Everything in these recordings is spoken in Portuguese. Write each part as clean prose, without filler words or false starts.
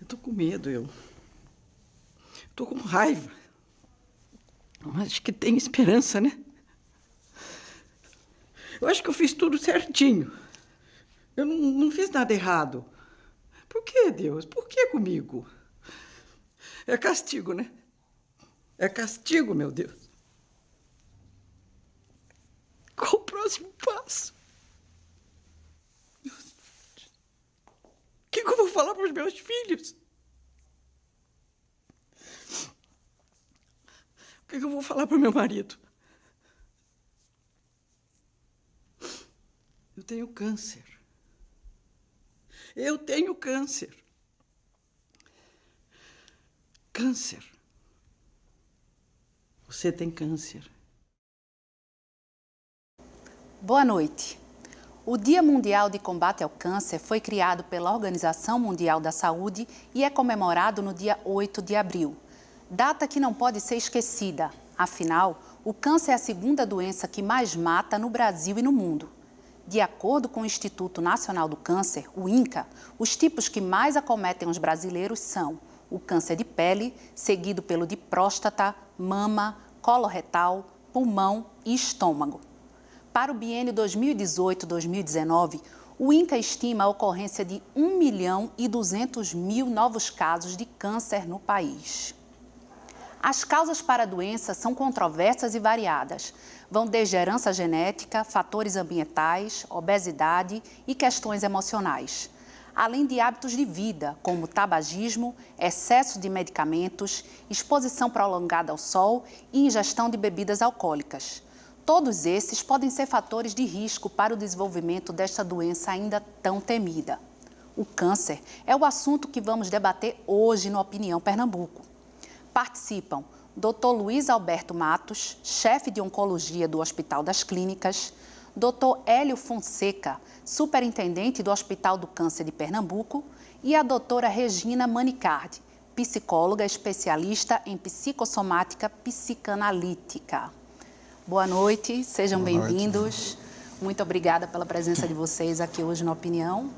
Tô com medo, eu. Tô com raiva. Acho que tem esperança, né? Eu acho que eu fiz tudo certinho. Eu não fiz nada errado. Por que, Deus? Por que comigo? É castigo, né? É castigo, meu Deus. Qual o próximo passo? O que eu vou falar para os meus filhos? O que eu vou falar para o meu marido? Eu tenho câncer. Eu tenho câncer. Câncer. Você tem câncer. Boa noite. O Dia Mundial de Combate ao Câncer foi criado pela Organização Mundial da Saúde e é comemorado no dia 8 de abril. Data que não pode ser esquecida. Afinal, o câncer é a segunda doença que mais mata no Brasil e no mundo. De acordo com o Instituto Nacional do Câncer, o INCA, os tipos que mais acometem os brasileiros são o câncer de pele, seguido pelo de próstata, mama, coloretal, pulmão e estômago. Para o biênio 2018-2019, o INCA estima a ocorrência de 1.200.000 novos casos de câncer no país. As causas para a doença são controversas e variadas. Vão desde herança genética, fatores ambientais, obesidade e questões emocionais. Além de hábitos de vida, como tabagismo, excesso de medicamentos, exposição prolongada ao sol e ingestão de bebidas alcoólicas. Todos esses podem ser fatores de risco para o desenvolvimento desta doença ainda tão temida. O câncer é o assunto que vamos debater hoje no Opinião Pernambuco. Participam Dr. Luiz Alberto Matos, chefe de oncologia do Hospital das Clínicas, Dr. Hélio Fonseca, superintendente do Hospital do Câncer de Pernambuco, e a doutora Regina Manicardi, psicóloga especialista em psicossomática psicanalítica. Boa noite, sejam bem-vindos. Muito obrigada pela presença de vocês aqui hoje no Opinião.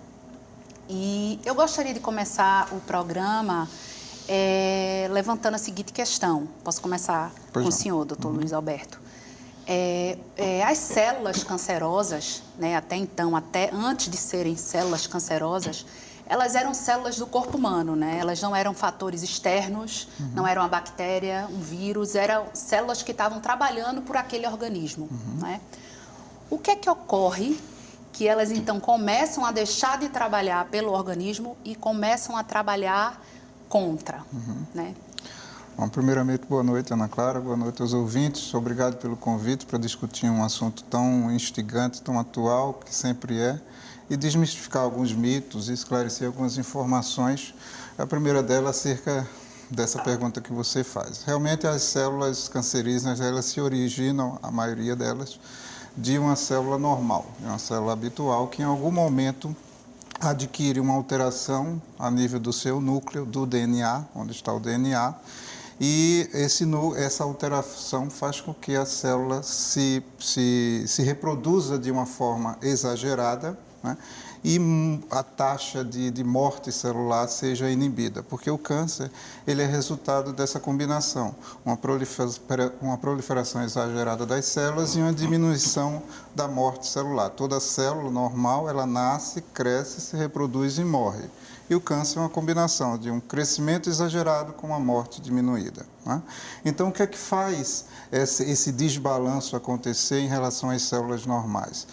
E eu gostaria de começar o programa levantando a seguinte questão. Posso começar com o senhor, doutor Luiz Alberto? As células cancerosas, né, até então, até antes de serem células cancerosas, elas eram células do corpo humano, né? Elas não eram fatores externos, não eram uma bactéria, um vírus, eram células que estavam trabalhando por aquele organismo, né? O que é que ocorre que elas, então, começam a deixar de trabalhar pelo organismo e começam a trabalhar contra, né? Bom, primeiramente, boa noite, Ana Clara, boa noite aos ouvintes. Obrigado pelo convite para discutir um assunto tão instigante, tão atual, que sempre é, e desmistificar alguns mitos e esclarecer algumas informações. A primeira delas acerca dessa pergunta que você faz. Realmente, as células cancerígenas, elas se originam, a maioria delas, de uma célula normal, de uma célula habitual, que em algum momento adquire uma alteração a nível do seu núcleo, do DNA, onde está o DNA, e essa alteração faz com que a célula se reproduza de uma forma exagerada, né? E a taxa de morte celular seja inibida, porque o câncer ele é resultado dessa combinação, uma proliferação exagerada das células e uma diminuição da morte celular. Toda célula normal, ela nasce, cresce, se reproduz e morre. E o câncer é uma combinação de um crescimento exagerado com uma morte diminuída, né? Então, o que é que faz esse desbalanço acontecer em relação às células normais?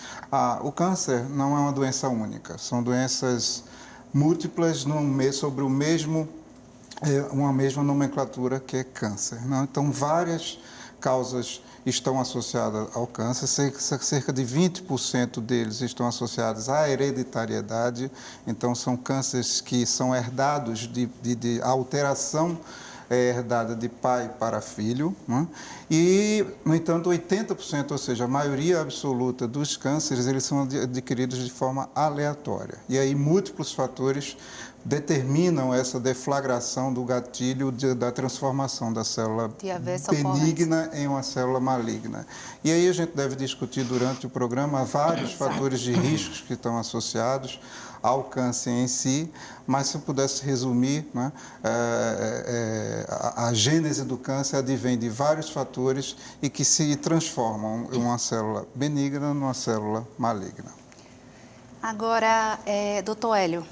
O câncer não é uma doença única, são doenças múltiplas sobre uma mesma nomenclatura que é câncer, né? Então, várias causas estão associadas ao câncer, cerca de 20% deles estão associados à hereditariedade, então são cânceres que são herdados a alteração herdada de pai para filho, né? E, no entanto, 80%, ou seja, a maioria absoluta dos cânceres, eles são adquiridos de forma aleatória. E aí múltiplos fatores determinam essa deflagração do gatilho da transformação da célula benigna em uma célula maligna. E aí a gente deve discutir durante o programa vários fatores de riscos que estão associados ao câncer em si, mas se eu pudesse resumir, né, a gênese do câncer advém de vários fatores e que se transformam em uma célula benigna numa célula maligna. Agora, doutor Hélio,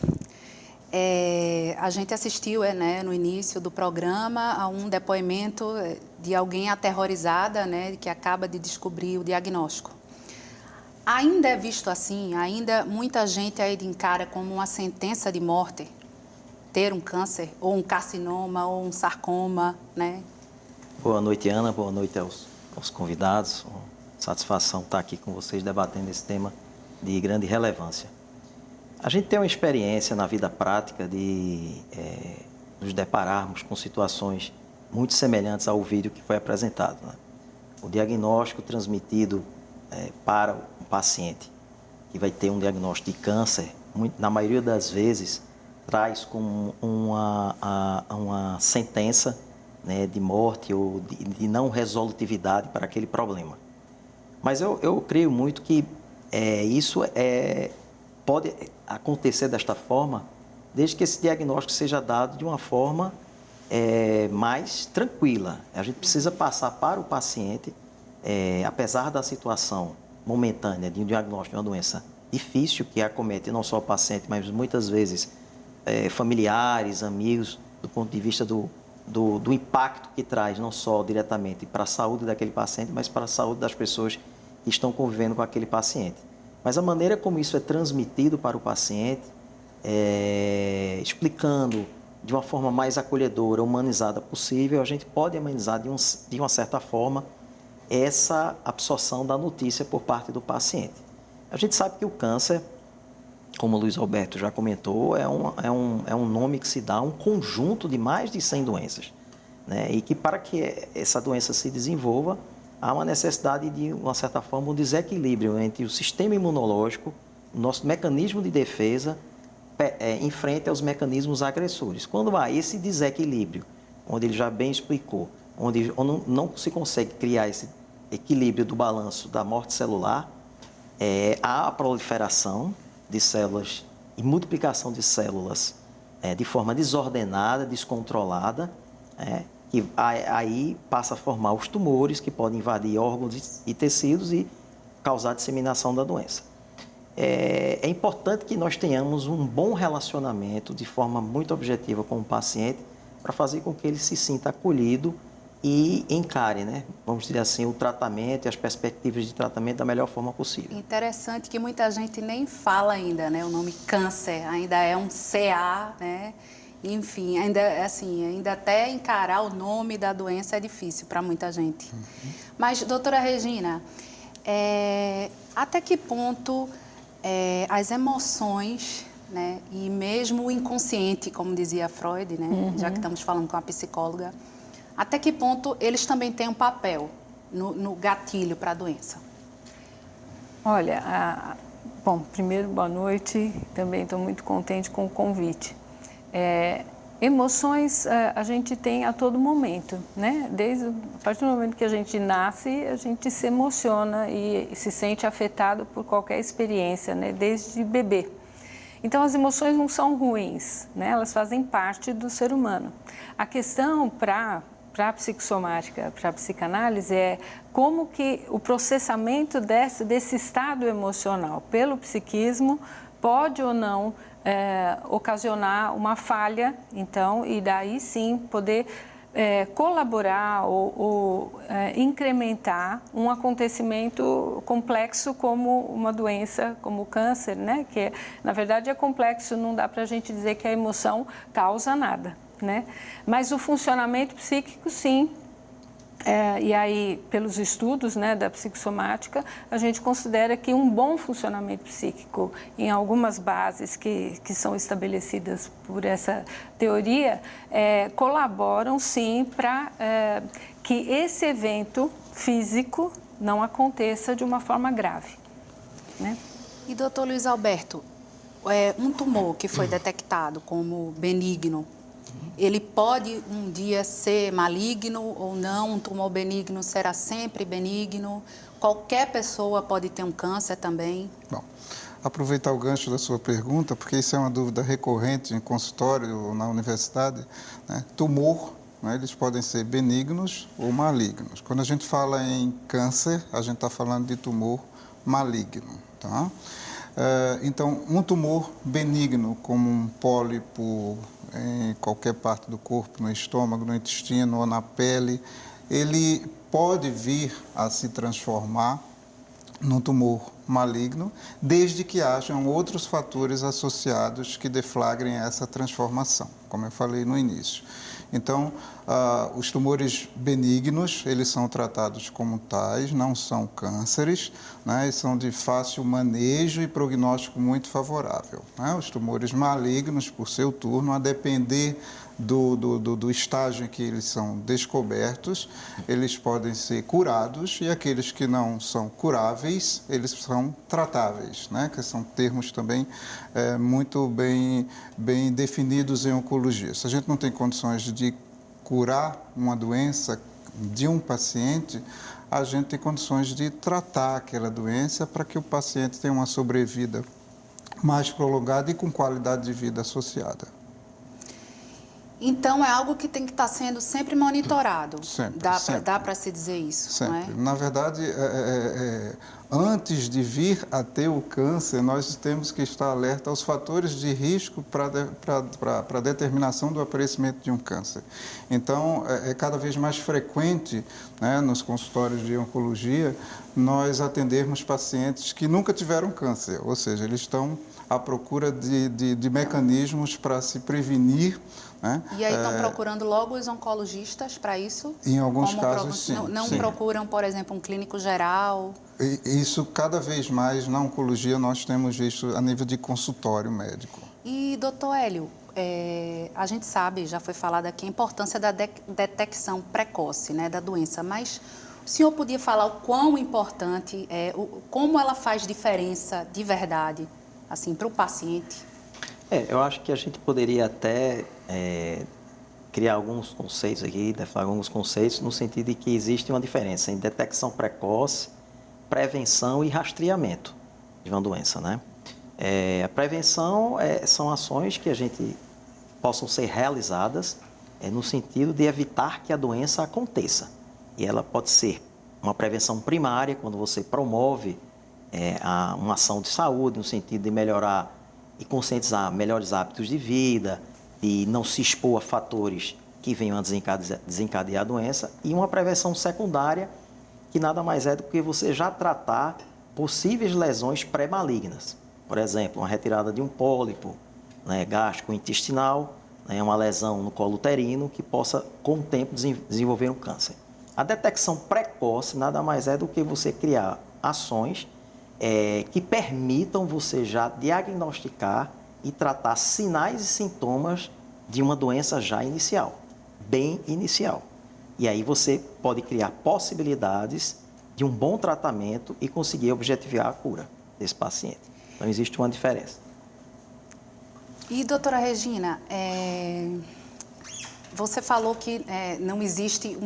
a gente assistiu no início do programa a um depoimento de alguém aterrorizada, que acaba de descobrir o diagnóstico. Ainda é visto assim, ainda muita gente aí encara como uma sentença de morte ter um câncer, ou um carcinoma, ou um sarcoma, né? Boa noite, Ana, boa noite aos convidados. Satisfação estar aqui com vocês debatendo esse tema de grande relevância. A gente tem uma experiência na vida prática de nos depararmos com situações muito semelhantes ao vídeo que foi apresentado, né? O diagnóstico transmitido para um paciente que vai ter um diagnóstico de câncer, na maioria das vezes, traz como uma sentença, né, de morte ou de não resolutividade para aquele problema. Mas eu creio muito que isso pode acontecer desta forma, desde que esse diagnóstico seja dado de uma forma mais tranquila. A gente precisa passar para o paciente, apesar da situação momentânea de um diagnóstico de uma doença difícil, que acomete não só o paciente, mas muitas vezes familiares, amigos, do ponto de vista do impacto que traz, não só diretamente para a saúde daquele paciente, mas para a saúde das pessoas que estão convivendo com aquele paciente. Mas a maneira como isso é transmitido para o paciente, explicando de uma forma mais acolhedora, humanizada possível, a gente pode amenizar de uma certa forma essa absorção da notícia por parte do paciente. A gente sabe que o câncer, como o Luiz Alberto já comentou, é um nome que se dá a um conjunto de mais de 100 doenças, né? E que para que essa doença se desenvolva, há uma necessidade de, uma certa forma, um desequilíbrio entre o sistema imunológico, o nosso mecanismo de defesa, em frente aos mecanismos agressores. Quando há esse desequilíbrio, onde ele já bem explicou, onde não se consegue criar esse equilíbrio do balanço da morte celular, há a proliferação de células e multiplicação de células de forma desordenada, descontrolada, que aí passa a formar os tumores que podem invadir órgãos e tecidos e causar disseminação da doença. É importante que nós tenhamos um bom relacionamento de forma muito objetiva com o paciente para fazer com que ele se sinta acolhido e encare, né, vamos dizer assim, o tratamento e as perspectivas de tratamento da melhor forma possível. Interessante que muita gente nem fala ainda, né, o nome câncer, ainda é um CA, né? Enfim, ainda até encarar o nome da doença é difícil para muita gente. Mas, doutora Regina, até que ponto as emoções, né, e mesmo o inconsciente, como dizia Freud, né, já que estamos falando com a psicóloga, até que ponto eles também têm um papel no gatilho para a doença? Olha, bom, primeiro, boa noite, também estou muito contente com o convite. Emoções a gente tem a todo momento, né? A partir do momento que a gente nasce, a gente se emociona e se sente afetado por qualquer experiência, né? Desde bebê. Então, as emoções não são ruins, né? Elas fazem parte do ser humano. A questão para a psicossomática, para a psicanálise, é como que o processamento desse estado emocional pelo psiquismo pode ou não ocasionar uma falha, então, e daí sim poder colaborar ou incrementar um acontecimento complexo como uma doença, como o câncer, né? Que na verdade é complexo, não dá para a gente dizer que a emoção causa nada, né? Mas o funcionamento psíquico, sim. E aí, pelos estudos, né, da psicossomática, a gente considera que um bom funcionamento psíquico, em algumas bases que são estabelecidas por essa teoria, colaboram, sim, para que esse evento físico não aconteça de uma forma grave, né? E, doutor Luiz Alberto, Um tumor que foi detectado como benigno, ele pode um dia ser maligno ou não? Um tumor benigno será sempre benigno? Qualquer pessoa pode ter um câncer também? Bom, aproveitar o gancho da sua pergunta, porque isso é uma dúvida recorrente em consultório ou na universidade, né? Tumor, né, eles podem ser benignos ou malignos. Quando a gente fala em câncer, a gente está falando de tumor maligno, tá? Então, um tumor benigno, como um pólipo em qualquer parte do corpo, no estômago, no intestino ou na pele, ele pode vir a se transformar num tumor maligno, desde que hajam outros fatores associados que deflagrem essa transformação, como eu falei no início. Então, os tumores benignos, eles são tratados como tais, não são cânceres, né, e são de fácil manejo e prognóstico muito favorável, né? Os tumores malignos, por seu turno, a depender do estágio em que eles são descobertos, eles podem ser curados, e aqueles que não são curáveis, eles são tratáveis, né? Que são termos também muito bem definidos em oncologia. Se a gente não tem condições de curar uma doença de um paciente, a gente tem condições de tratar aquela doença para que o paciente tenha uma sobrevida mais prolongada e com qualidade de vida associada. Então, é algo que tem que estar sendo sempre monitorado. Sempre. Dá para se dizer isso, Sempre. não é? Na verdade, antes de vir a ter o câncer, nós temos que estar alerta aos fatores de risco para a determinação do aparecimento de um câncer. Então, é cada vez mais frequente, né, nos consultórios de oncologia, nós atendermos pacientes que nunca tiveram câncer, ou seja, eles estão à procura de mecanismos para se prevenir, né? E aí estão procurando logo os oncologistas para isso? Em alguns casos, sim. Não sim. procuram, por exemplo, um clínico geral? Isso cada vez mais na oncologia nós temos visto a nível de consultório médico. E, doutor Hélio, a gente sabe, já foi falado aqui, a importância da detecção precoce, né, da doença, mas o senhor podia falar o quão importante é, como ela faz diferença de verdade, assim, para o paciente? Eu acho que a gente poderia até criar alguns conceitos aqui, deflagrar alguns conceitos, no sentido de que existe uma diferença em detecção precoce, prevenção e rastreamento de uma doença, né? A prevenção são ações que a gente possam ser realizadas no sentido de evitar que a doença aconteça. E ela pode ser uma prevenção primária, quando você promove uma ação de saúde, no sentido de melhorar e conscientizar melhores hábitos de vida, de não se expor a fatores que venham a desencadear a doença, e uma prevenção secundária, que nada mais é do que você já tratar possíveis lesões pré-malignas. Por exemplo, uma retirada de um pólipo, né, gástrico-intestinal, né, uma lesão no colo uterino que possa, com o tempo, desenvolver um câncer. A detecção precoce nada mais é do que você criar ações que permitam você já diagnosticar e tratar sinais e sintomas de uma doença já inicial, bem inicial. E aí você pode criar possibilidades de um bom tratamento e conseguir objetivar a cura desse paciente. Então, existe uma diferença. E, doutora Regina, você falou que não existe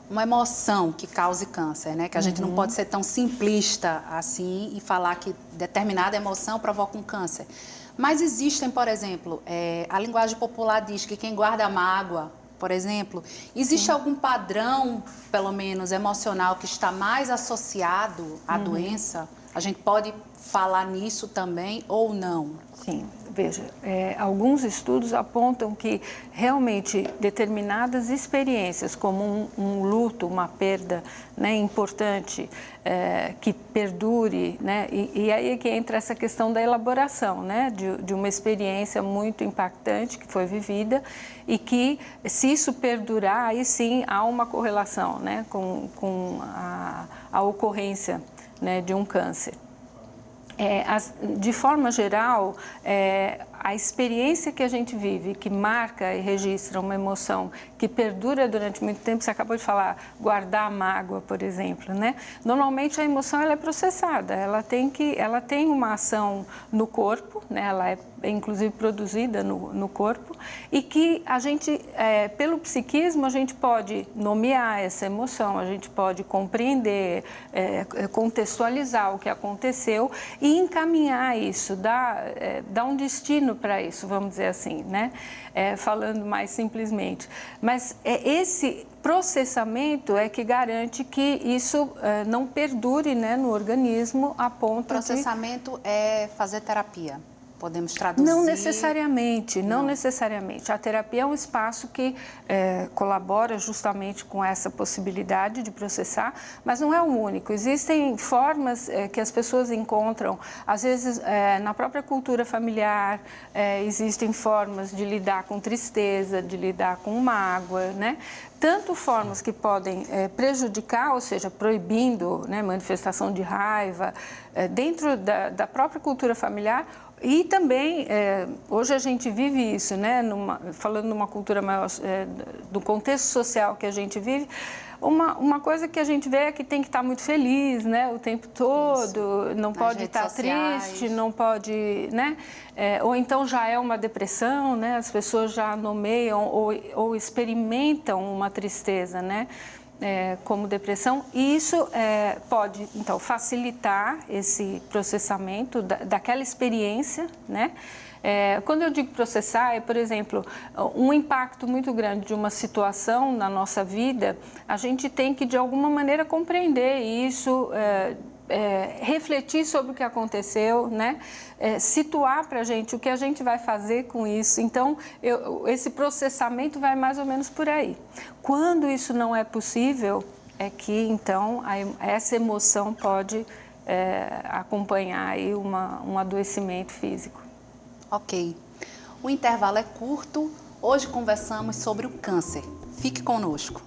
uma emoção que cause câncer, né? Que a gente não pode ser tão simplista assim e falar que determinada emoção provoca um câncer. Mas existem, por exemplo, a linguagem popular diz que quem guarda mágoa, por exemplo, existe algum padrão, pelo menos emocional, que está mais associado à doença? A gente pode falar nisso também ou não? Sim, veja, alguns estudos apontam que realmente determinadas experiências, como um luto, uma perda, né, importante, que perdure, né, e aí é que entra essa questão da elaboração, né, de uma experiência muito impactante que foi vivida e que, se isso perdurar, aí sim há uma correlação, né, com a ocorrência, né, de um câncer. De forma geral, a experiência que a gente vive, que marca e registra uma emoção que perdura durante muito tempo, você acabou de falar, guardar a mágoa, por exemplo, né? Normalmente a emoção ela é processada, ela tem uma ação no corpo, né? Ela é inclusive produzida no corpo, e que a gente, pelo psiquismo, a gente pode nomear essa emoção, a gente pode compreender, contextualizar o que aconteceu e encaminhar isso, dar um destino para isso, vamos dizer assim, né? Falando mais simplesmente. Mas esse processamento é que garante que isso não perdure, né, no organismo a ponto Processamento é fazer terapia. Podemos traduzir? Não necessariamente, não necessariamente. A terapia é um espaço que colabora justamente com essa possibilidade de processar, mas não é o único. Existem formas que as pessoas encontram, às vezes na própria cultura familiar, existem formas de lidar com tristeza, de lidar com mágoa, né? Tanto formas que podem prejudicar, ou seja, proibindo, né, manifestação de raiva, dentro da própria cultura familiar. E também, hoje a gente vive isso, né? Falando numa cultura maior, do contexto social que a gente vive, uma coisa que a gente vê é que tem que estar muito feliz, né? O tempo todo, isso. Não pode estar triste, não pode, né? Ou então já é uma depressão, né? As pessoas já nomeiam ou experimentam uma tristeza, né? Como depressão, e isso pode, então, facilitar esse processamento daquela experiência, né? Quando eu digo processar, por exemplo, um impacto muito grande de uma situação na nossa vida, a gente tem que, de alguma maneira, compreender isso, refletir sobre o que aconteceu, né? Situar para a gente o que a gente vai fazer com isso. Então, esse processamento vai mais ou menos por aí. Quando isso não é possível, é que, então, essa emoção pode acompanhar aí um adoecimento físico. Ok. O intervalo é curto. Hoje conversamos sobre o câncer. Fique conosco.